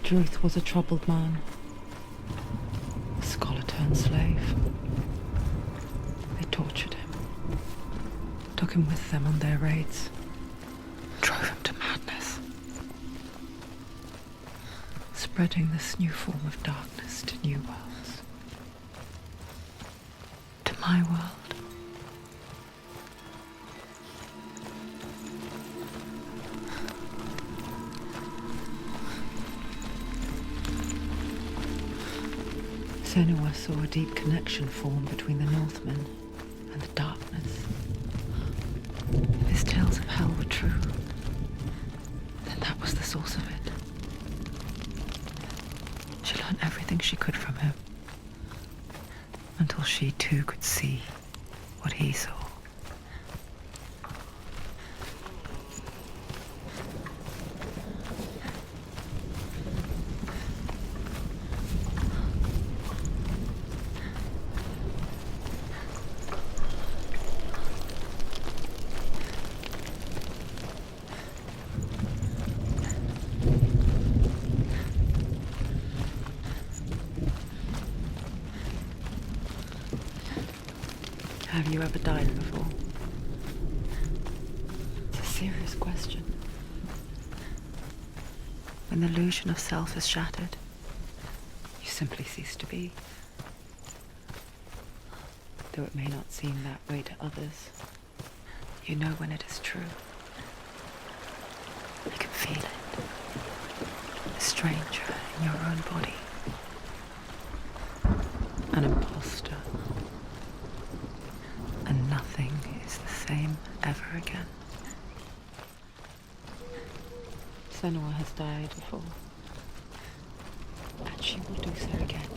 Druth was a troubled man. A scholar turned slave. They tortured him. Took him with them on their raids. Drove him to madness. Spreading this new form of darkness to new worlds. To my world. Senua saw a deep connection form between the Northmen and the darkness. If his tales of hell were true, then that was the source of it. She learned everything she could from him, until she too could see what he saw. Have you ever died before? It's a serious question. When the illusion of self is shattered, you simply cease to be. Though it may not seem that way to others, you know when it is true. You can feel it. A stranger in your own body. An imposter. And nothing is the same ever again. Senua has died before, and she will do so again.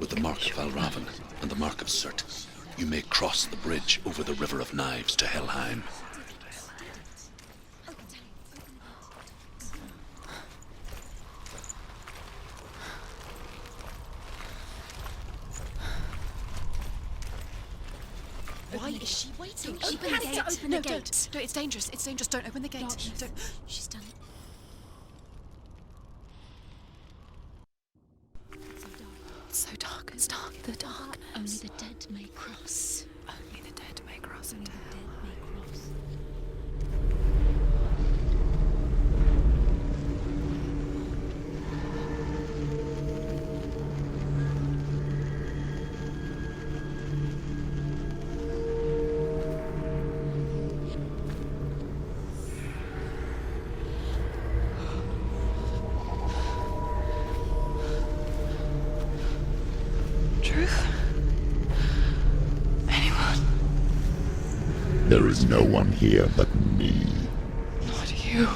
With the mark of Valravan and the mark of Surt, you may cross the bridge over the River of Knives to Helheim. Why is she waiting? She Open has the to gate. open No, the gate. don't. No, it's dangerous. It's dangerous. Don't open the gate. Darkness. Don't. She's done it. It's so dark. It's dark. The darkness. Only the dead may cross. Only the dead may cross Only into the hell. dead may cross. Truth? Anyone? There is no one here but me. Not you.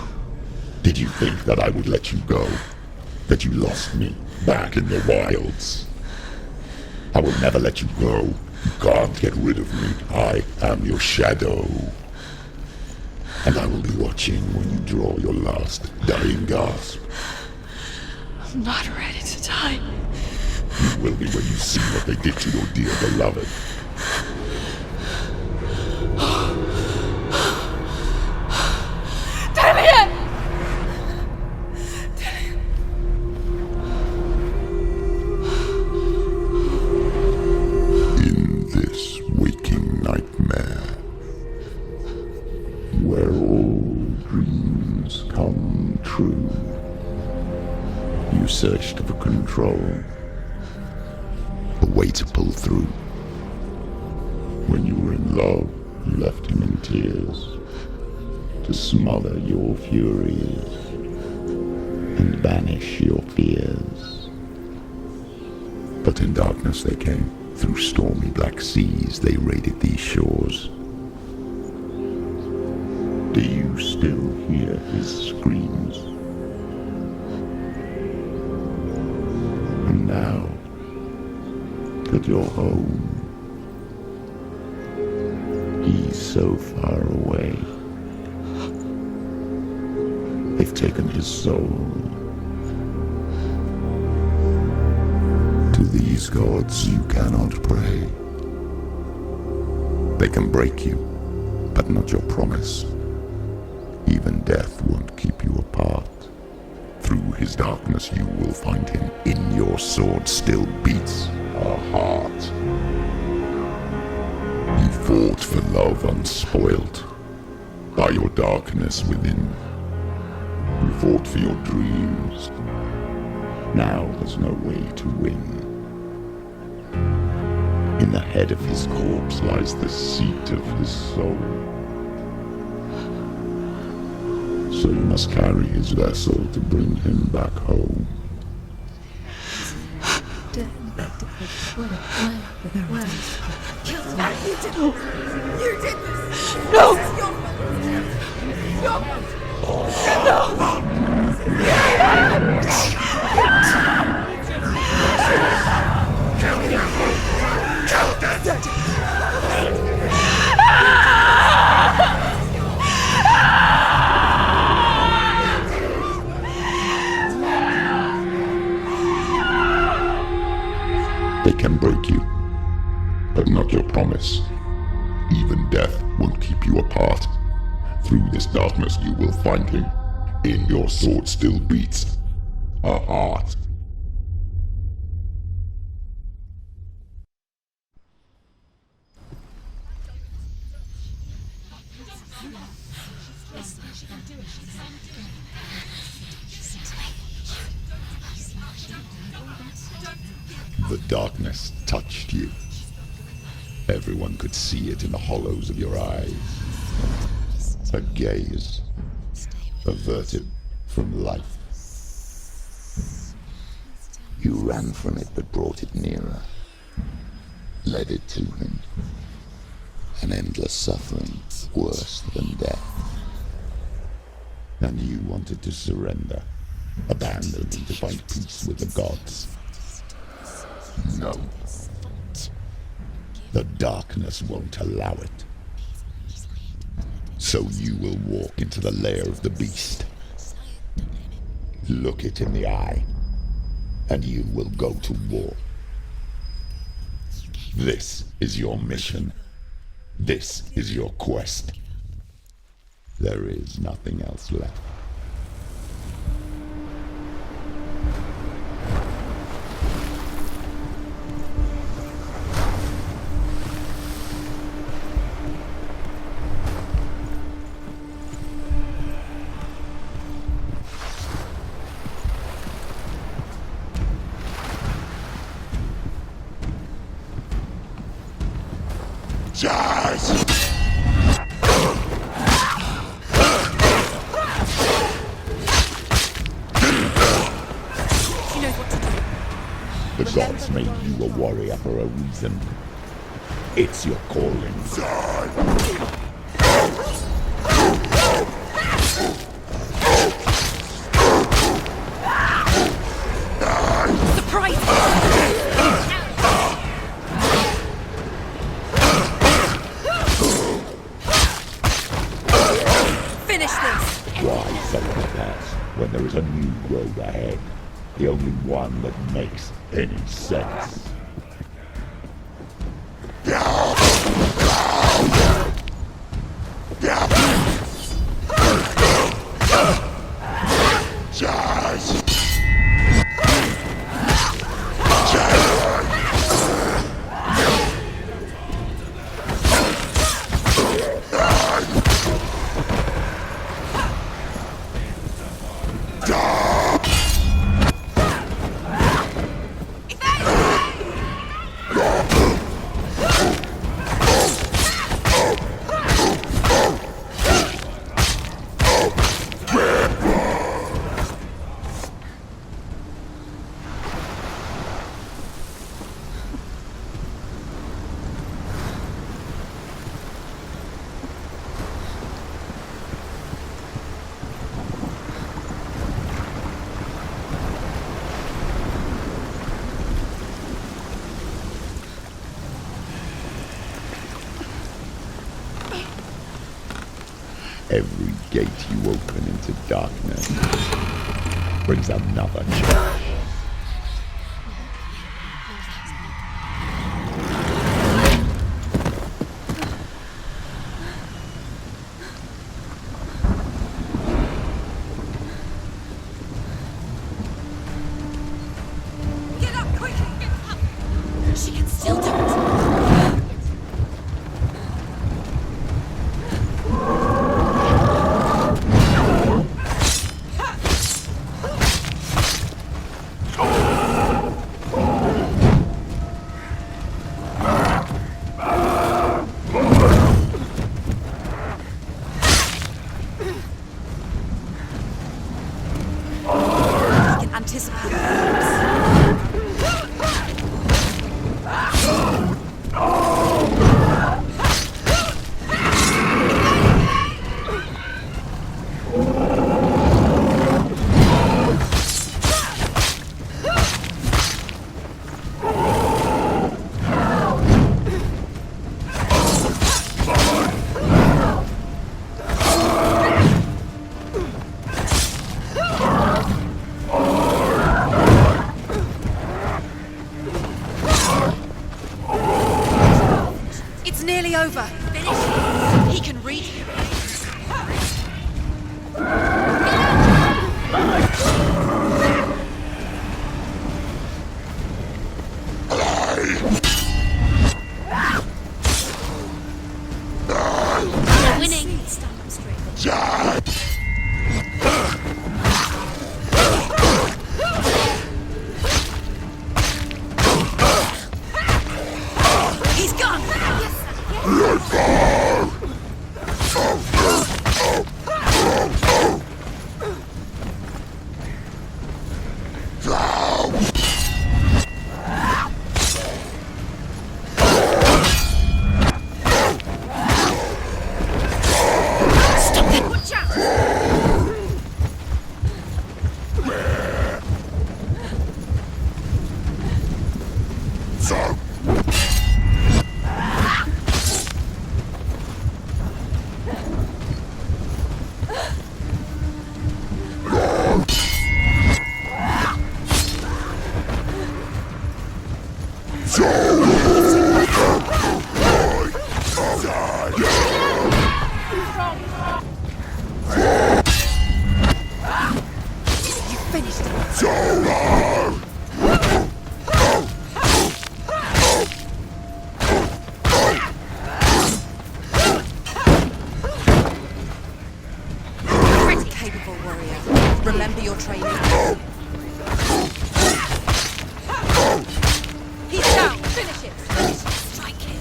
Did you think that I would let you go? That you lost me back in the wilds? I will never let you go. You can't get rid of me. I am your shadow. And I will be watching when you draw your last dying gasp. I'm not ready to die. You will be when you see what they did to your dear beloved. Dillion! In this waking nightmare, where all dreams come true, you searched for control, a way to pull through. When you were in love, you left him in tears, to smother your furies and banish your fears. But in darkness they came, through stormy black seas they raided these shores. Do you still hear his screams? And now that you're home, he's so far away. They've taken his soul. To these gods you cannot pray. They can break you, but not your promise. Even death won't keep you apart. Through his darkness you will find him. In your sword still beats a heart. You fought for love unspoilt by your darkness within. You fought for your dreams. Now there's no way to win. In the head of his corpse lies the seat of his soul. So you must carry his vessel to bring him back home. They can break you, but not your promise. Even death won't keep you apart. Through this darkness you will find him. In your sword still beats a heart. The darkness touched you. Everyone could see it in the hollows of your eyes. A gaze averted from life. You ran from it but brought it nearer. Led it to him. An endless suffering worse than death. And you wanted to surrender. Abandon and to find peace with the gods. No. The darkness won't allow it. So you will walk into the lair of the beast. Look it in the eye, and you will go to war. This is your mission. This is your quest. There is nothing else left. The gods made you a warrior for a reason. It's your calling. Why sacrifice when there is a new road ahead? The only one that makes any sense. Every gate you open into darkness brings another challenge. It's nearly over. Finish. He can read you. We're winning. Stand up straight. He's gone. Stop it. Watch out. You finished it. Pretty capable warrior. Remember your training. He's down. Finish it. Finish it. Strike him.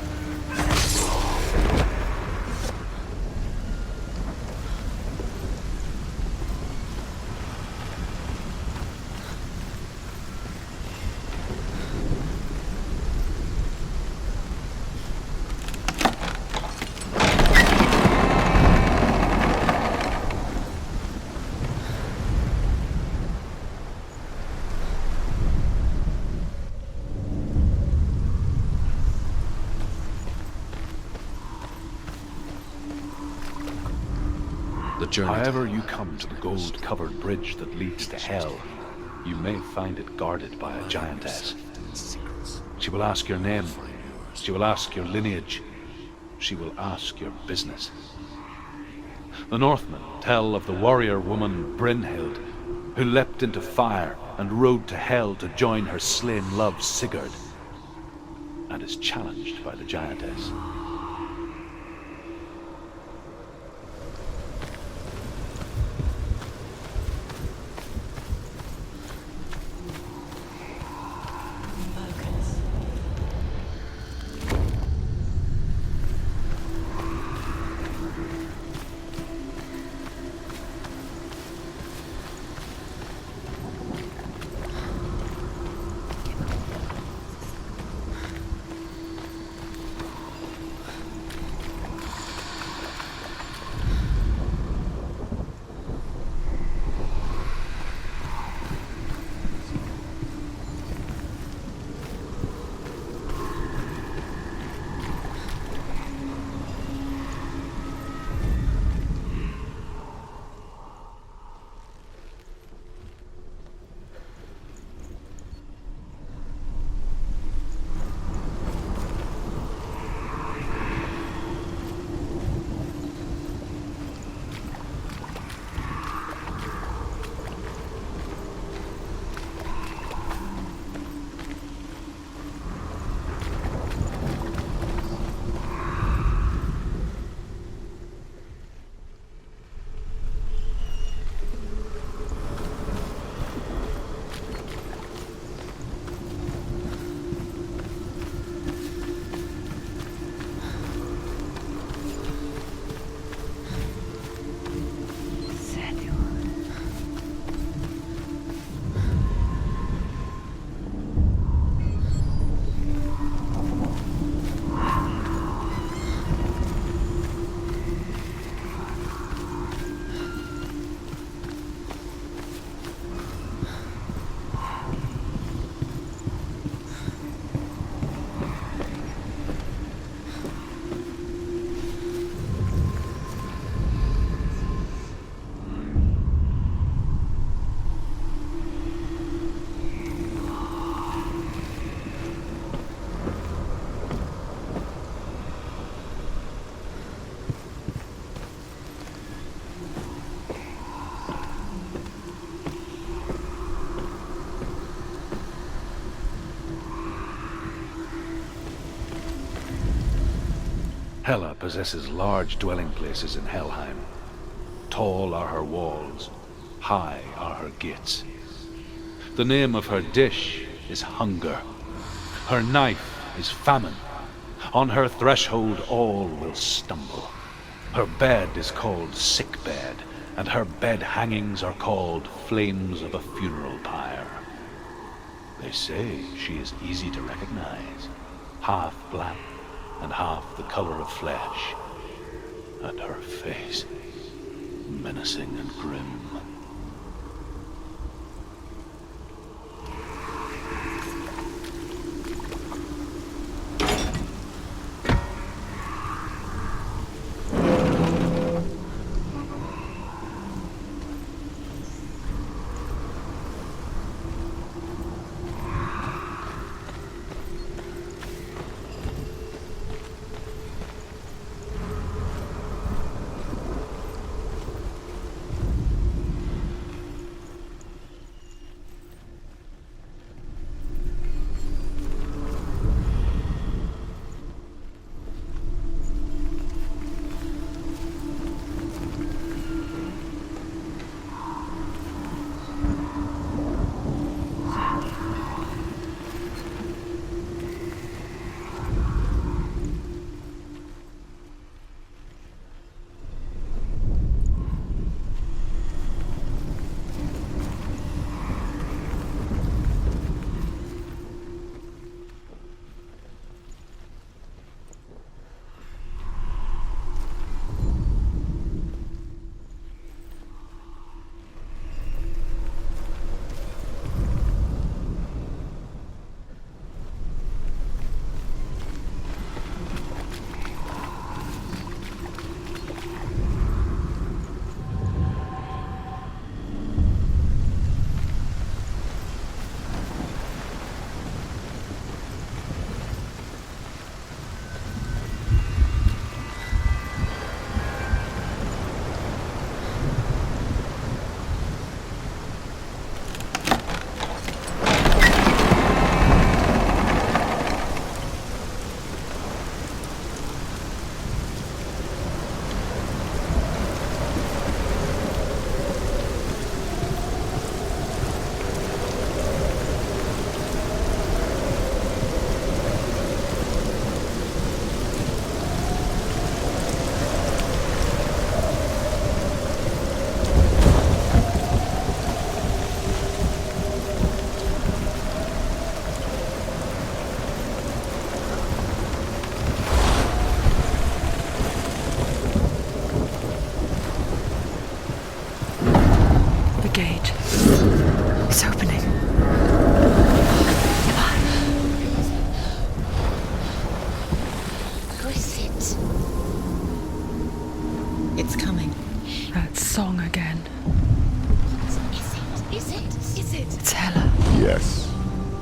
The journey. However you come to the gold-covered bridge that leads to Hell, you may find it guarded by a giantess. She will ask your name. She will ask your lineage. She will ask your business. The Northmen tell of the warrior woman Brynhild, who leapt into fire and rode to Hell to join her slain love Sigurd, and is challenged by the giantess. Hela possesses large dwelling places in Helheim. Tall are her walls, high are her gates. The name of her dish is hunger. Her knife is famine. On her threshold all will stumble. Her bed is called sick bed, and her bed hangings are called flames of a funeral pyre. They say she is easy to recognize, half black and half the color of flesh, and her face menacing and grim.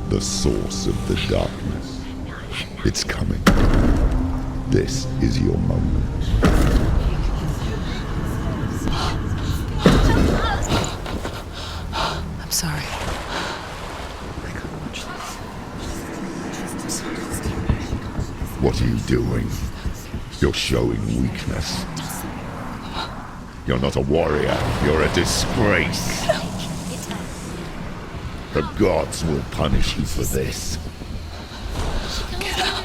The source of the darkness. It's coming. This is your moment. I'm sorry. I can't watch this. What are you doing? You're showing weakness. You're not a warrior. You're a disgrace. The gods will punish you for this. Get up.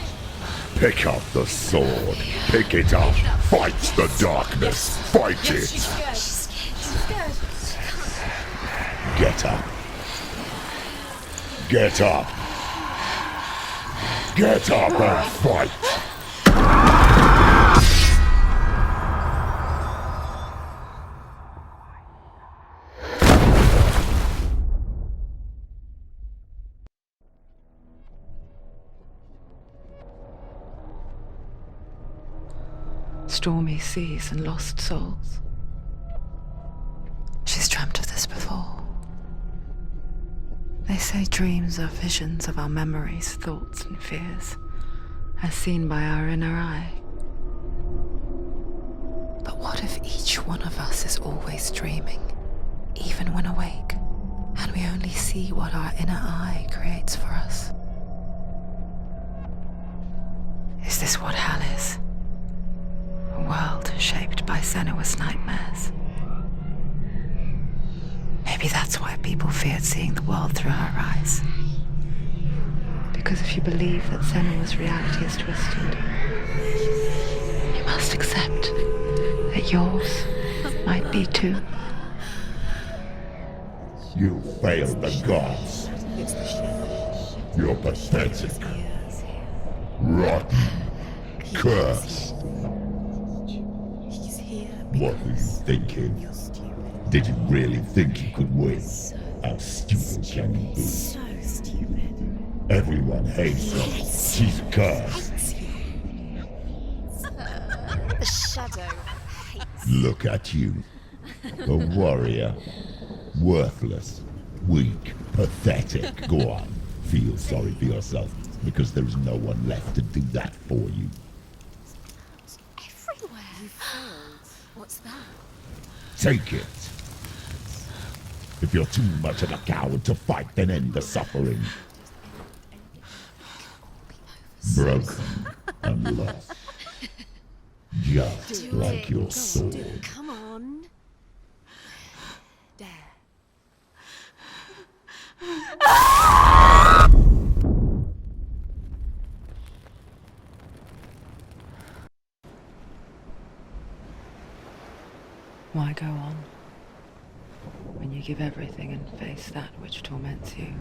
Pick up the sword. Pick it up. Fight the darkness. Fight it. Get up. Get up. Get up and fight. Stormy seas and lost souls. She's dreamt of this before. They say dreams are visions of our memories, thoughts and fears, as seen by our inner eye. But what if each one of us is always dreaming, even when awake, and we only see what our inner eye creates for us? Is this what hell is? A world shaped by Senua's nightmares. Maybe that's why people feared seeing the world through her eyes. Because if you believe that Senua's reality is twisted, you must accept that yours might be too. You failed the gods. You're pathetic. Rotten. Cursed. What were you thinking? Did you really think you could win? How stupid can you be? So stupid. Everyone hates her. She's cursed. The shadow hates. Look at you. A warrior. Worthless. Weak. Pathetic. Go on. Feel sorry for yourself, because there is no one left to do that for you. Everywhere. You failed. What's that? Take it. If you're too much of a coward to fight, then end the suffering. Broken and lost. Just like your sword. Come on. There. Why go on when you give everything and face that which torments you,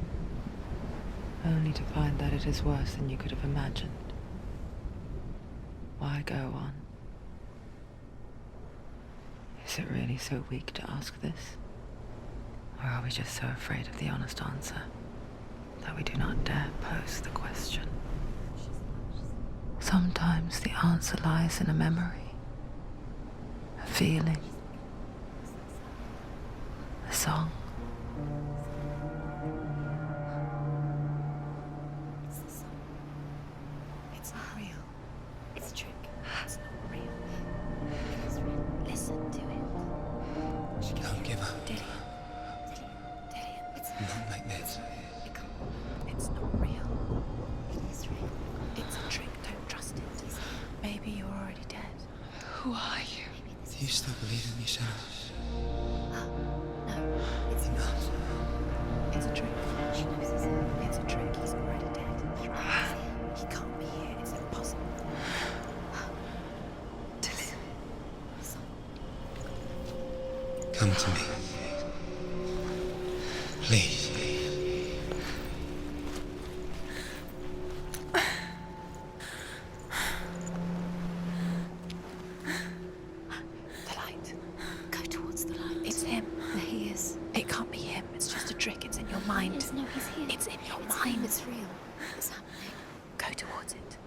only to find that it is worse than you could have imagined? Why go on? Is it really so weak to ask this? Or are we just so afraid of the honest answer that we do not dare pose the question? Sometimes the answer lies in a memory, a feeling, a song. It's not real. It's a trick. It's not real. It is real. Listen to it. Don't give up. Dillion. It's Not like this. It's not real. It is real. It's a trick. Don't trust it. Maybe you're already dead. Who are you? Do you still believe in me, Senua? No, it's Enough. It's a trick. She knows it's a trick. He's already dead. He can't be here. It's impossible. Dillion. Come to me. Please. The light. Go towards the light. It's him. There he is. It can't be him. It's just a trick. It's in your mind. No, he's here. It's in your mind. It's real. It's happening. Go towards it.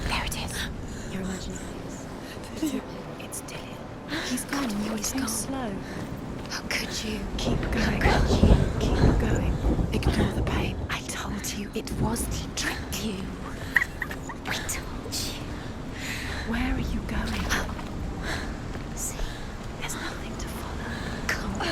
There it is. You're imagining things. It's Dillion. He's gone. You're too slow. How could you? Keep going. How could you? Keep going. Ignore the pain. I told you it was to trick you. I told you. Where are you going? Up. See, there's nothing to follow. Come on.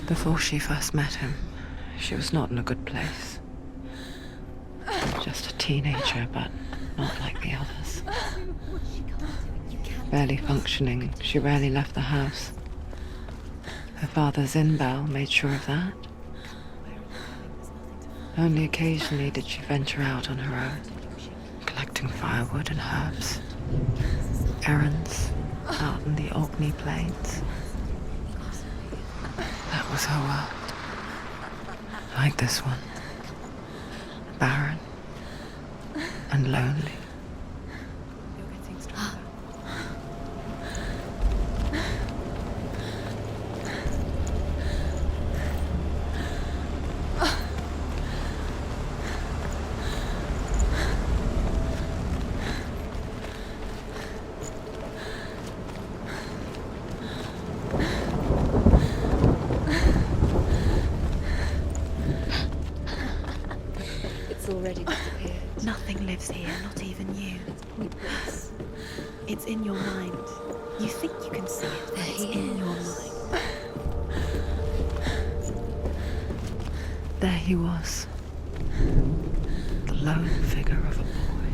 Before she first met him, she was not in a good place. Just a teenager, but not like the others. Barely functioning, she rarely left the house. Her father's in-bell made sure of that. Only occasionally did she venture out on her own, collecting firewood and herbs. Errands out in the Orkney Plains. That was her world. Like this one. Barren and lonely. You're getting stronger. lives here, not even you. Pointless. It's in your mind. You think you can see it, but it's in your mind. There he was, the lone figure of a boy,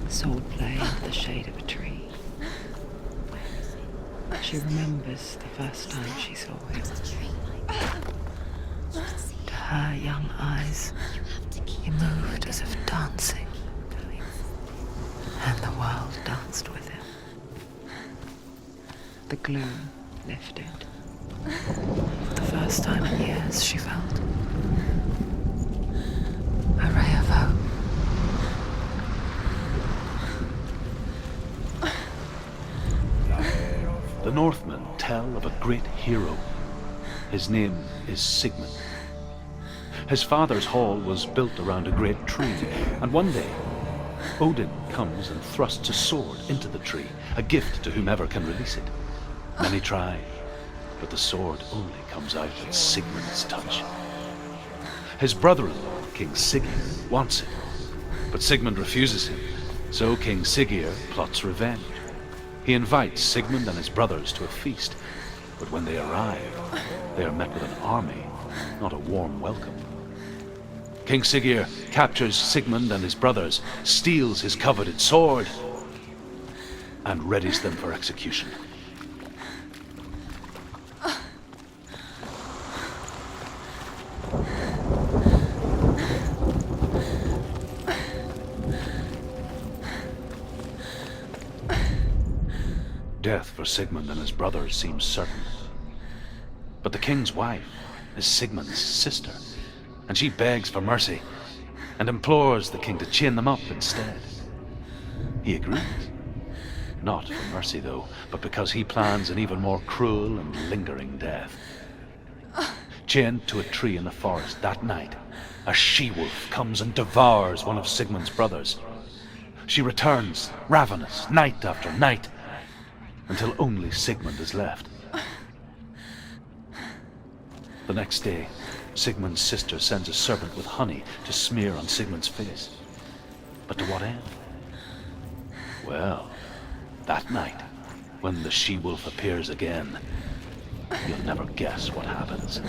sword play under the shade of a tree. She remembers the first time she saw him. To her young eyes, he moved as if dancing, and the world danced with him. The gloom lifted. For the first time in years, she felt a ray of hope. The Northmen tell of a great hero. His name is Sigmund. His father's hall was built around a great tree, and one day, Odin comes and thrusts a sword into the tree, a gift to whomever can release it. Many try, but the sword only comes out at Sigmund's touch. His brother-in-law, King Siggeir, wants it, but Sigmund refuses him, so King Siggeir plots revenge. He invites Sigmund and his brothers to a feast, but when they arrive, they are met with an army, not a warm welcome. King Siggeir captures Sigmund and his brothers, steals his coveted sword, and readies them for execution. Death for Sigmund and his brothers seems certain. But the king's wife is Sigmund's sister, and she begs for mercy and implores the king to chain them up instead. He agrees. Not for mercy, though, but because he plans an even more cruel and lingering death. Chained to a tree in the forest that night, a she-wolf comes and devours one of Sigmund's brothers. She returns, ravenous, night after night, until only Sigmund is left. The next day, Sigmund's sister sends a servant with honey to smear on Sigmund's face. But to what end? Well, that night, when the she-wolf appears again, you'll never guess what happens.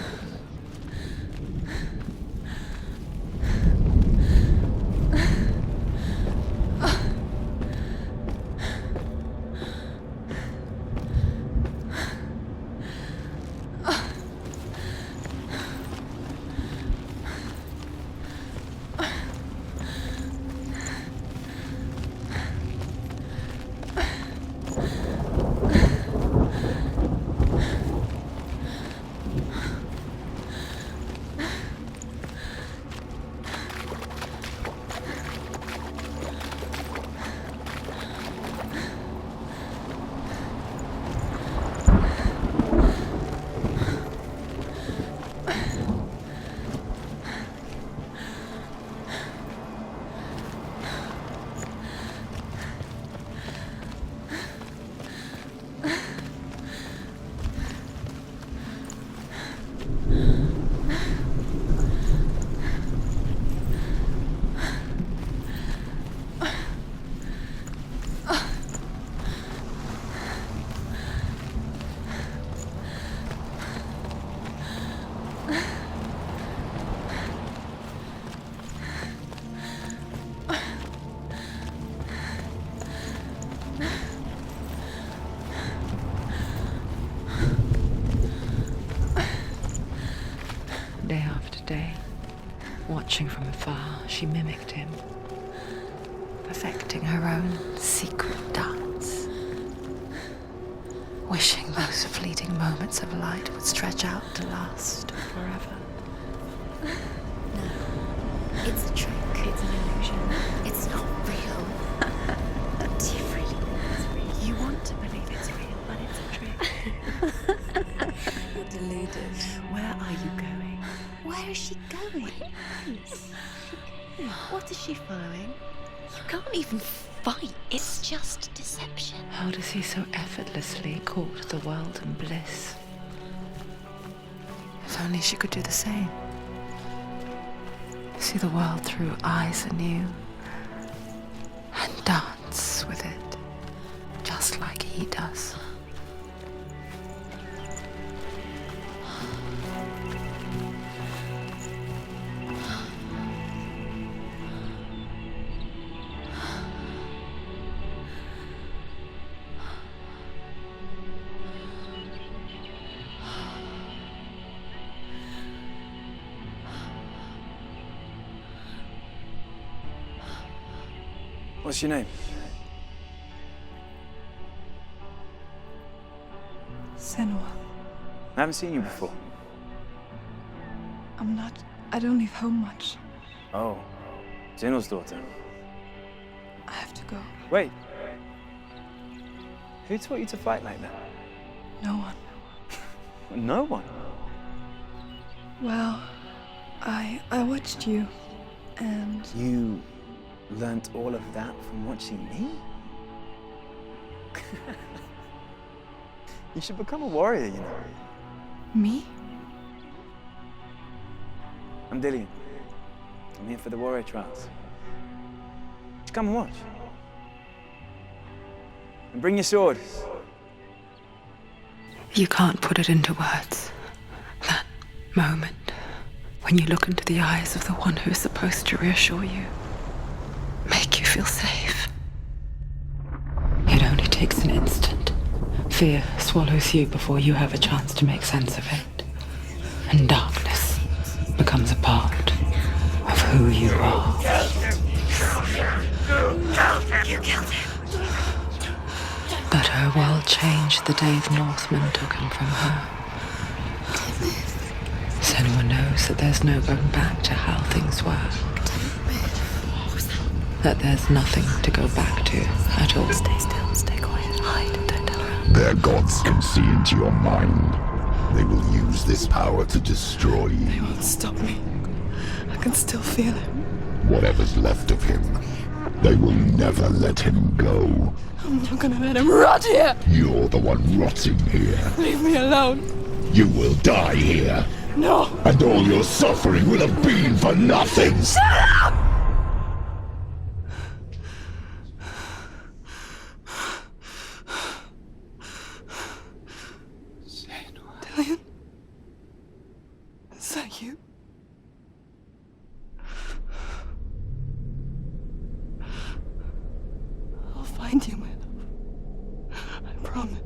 Day after day, watching from afar, she mimicked him, Perfecting her own secret dance. Wishing those fleeting moments of light would stretch out to last forever. No, it's a trick. It's an illusion. It's not real. Do you really think it's real? You want to believe it's real, but it's a trick. You're deluded. Where are you going? Where is she going? What is she following? You can't even fight. It's just deception. how does he so effortlessly court the world and bliss? If only she could do the same. See the world through eyes anew, and dance with it, just like he does. What's your name? Senua. I haven't seen you before. I don't leave home much. Oh, Zenua's daughter. I have to go. Wait. Who taught you to fight like that? No one. No one? Well, I watched you, and You learnt all of that from watching me? You should become a warrior, you know. me? I'm Dillion. I'm here for the warrior trials. Just come and watch. And bring your sword. You can't put it into words. That moment when you look into the eyes of the one who's supposed to reassure you, make you feel safe. It only takes an instant. Fear swallows you before you have a chance to make sense of it. And darkness becomes a part of who you are. You killed him. But her world changed the day the Northmen took him from her. Senua knows that there's no going back to how things were. That there's nothing to go back to at all. Stay still, stay quiet, hide, don't turn around. Their gods can see into your mind. They will use this power to destroy They you. won't stop me. I can still feel him. Whatever's left of him, they will never let him go. I'm not gonna let him rot here. You're the one rotting here. Leave me alone. You will die here. No. And all your suffering will have been for nothing. Dillion? Is that you? I'll find you, my love. I promise.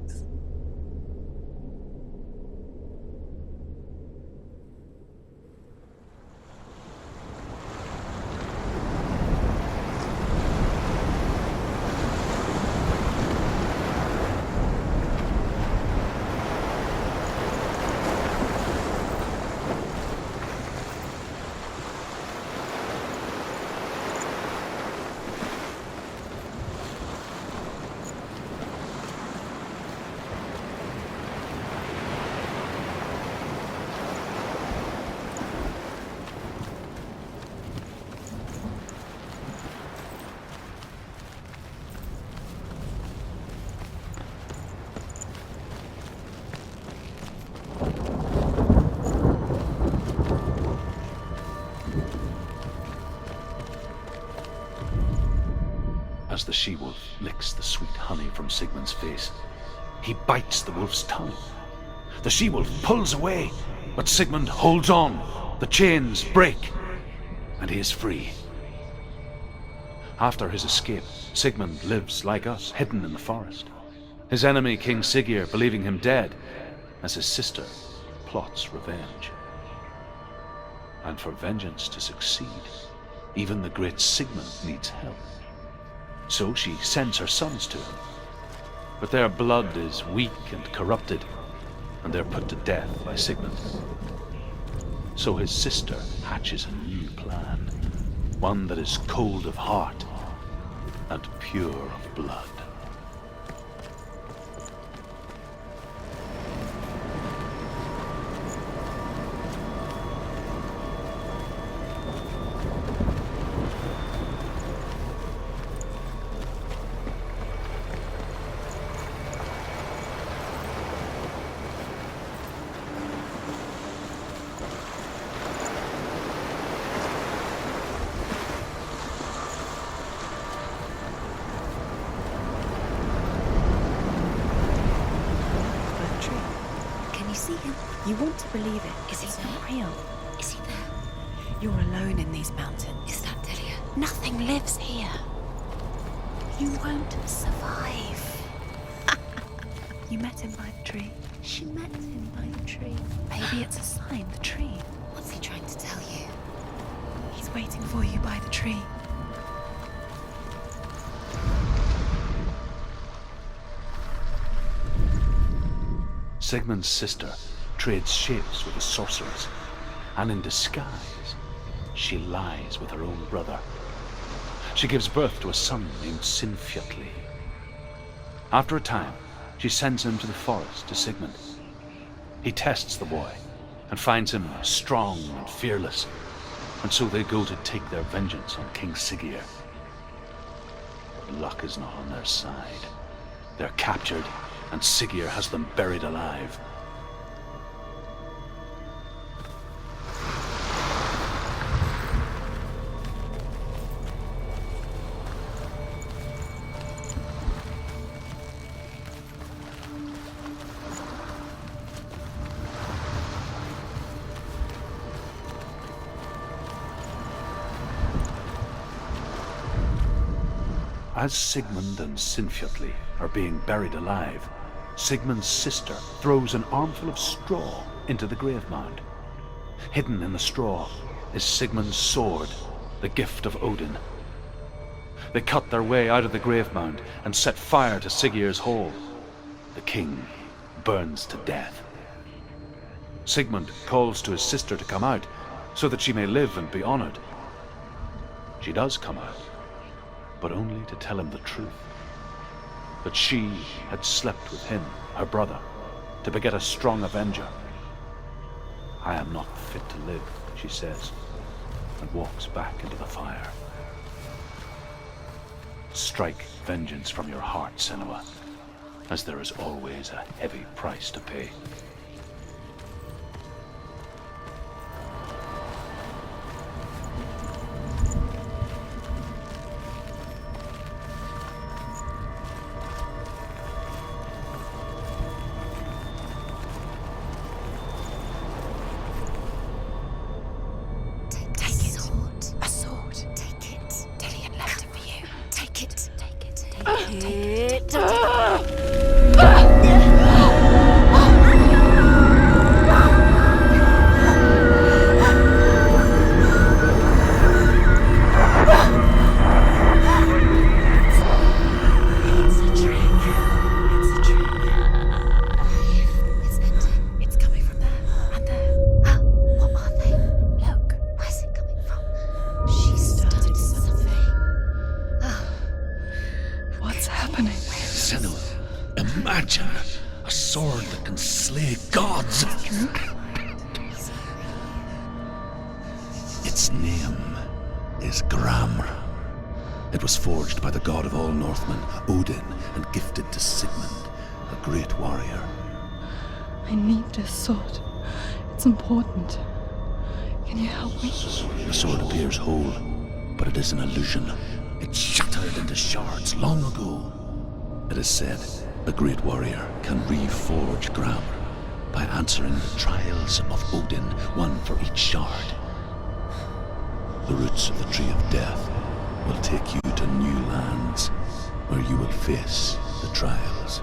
As the she-wolf licks the sweet honey from Sigmund's face, he bites the wolf's tongue. The she-wolf pulls away, but Sigmund holds on. The chains break, and he is free. After his escape, Sigmund lives like us, hidden in the forest. His enemy, King Siggeir, believing him dead, as his sister plots revenge. And for vengeance to succeed, even the great Sigmund needs help. So she sends her sons to him. But their blood is weak and corrupted, and they're put to death by Sigmund. So his sister hatches a new plan, one that is cold of heart and pure of blood. You see him? You want to believe it. Is he it's there? not real. Is he there? You're alone in these mountains. Is that Dillion? Nothing lives here. You won't survive. You met him by the tree. She met him by the tree. Maybe it's a sign, the tree. What's he trying to tell you? He's waiting for you by the tree. Sigmund's sister trades shapes with the sorceress, and in disguise, she lies with her own brother. She gives birth to a son named Sinfjotli. After a time, she sends him to the forest to Sigmund. He tests the boy and finds him strong and fearless, and so they go to take their vengeance on King Siggeir. But luck is not on their side. They're captured, and Siggeir has them buried alive. As Sigmund and Sinfjotli are being buried alive, Sigmund's sister throws an armful of straw into the grave mound. Hidden in the straw is Sigmund's sword, the gift of Odin. They cut their way out of the grave mound and set fire to Siggeir's hall. The king burns to death. Sigmund calls to his sister to come out so that she may live and be honored. She does come out, but only to tell him the truth. That she had slept with him, her brother, to beget a strong avenger. I am not fit to live, she says, and walks back into the fire. Strike vengeance from your heart, Senua, as there is always a heavy price to pay. Imagine a sword that can slay gods. Its name is Gramr. It was forged by the god of all Northmen, Odin, and gifted to Sigmund, a great warrior. I need this sword. It's important. Can you help me? The sword appears whole, but it is an illusion. It shattered into shards long ago. It is said a great warrior can reforge Gramr by answering the trials of Odin, one for each shard. The roots of the Tree of Death will take you to new lands where you will face the trials.